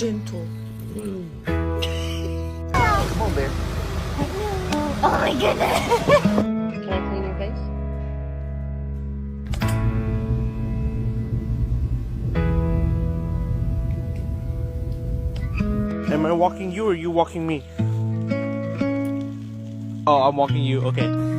gentle. Come on, bear. Oh my goodness. Can I clean your face? Am I walking you or you walking me? Oh, I'm walking you. Okay.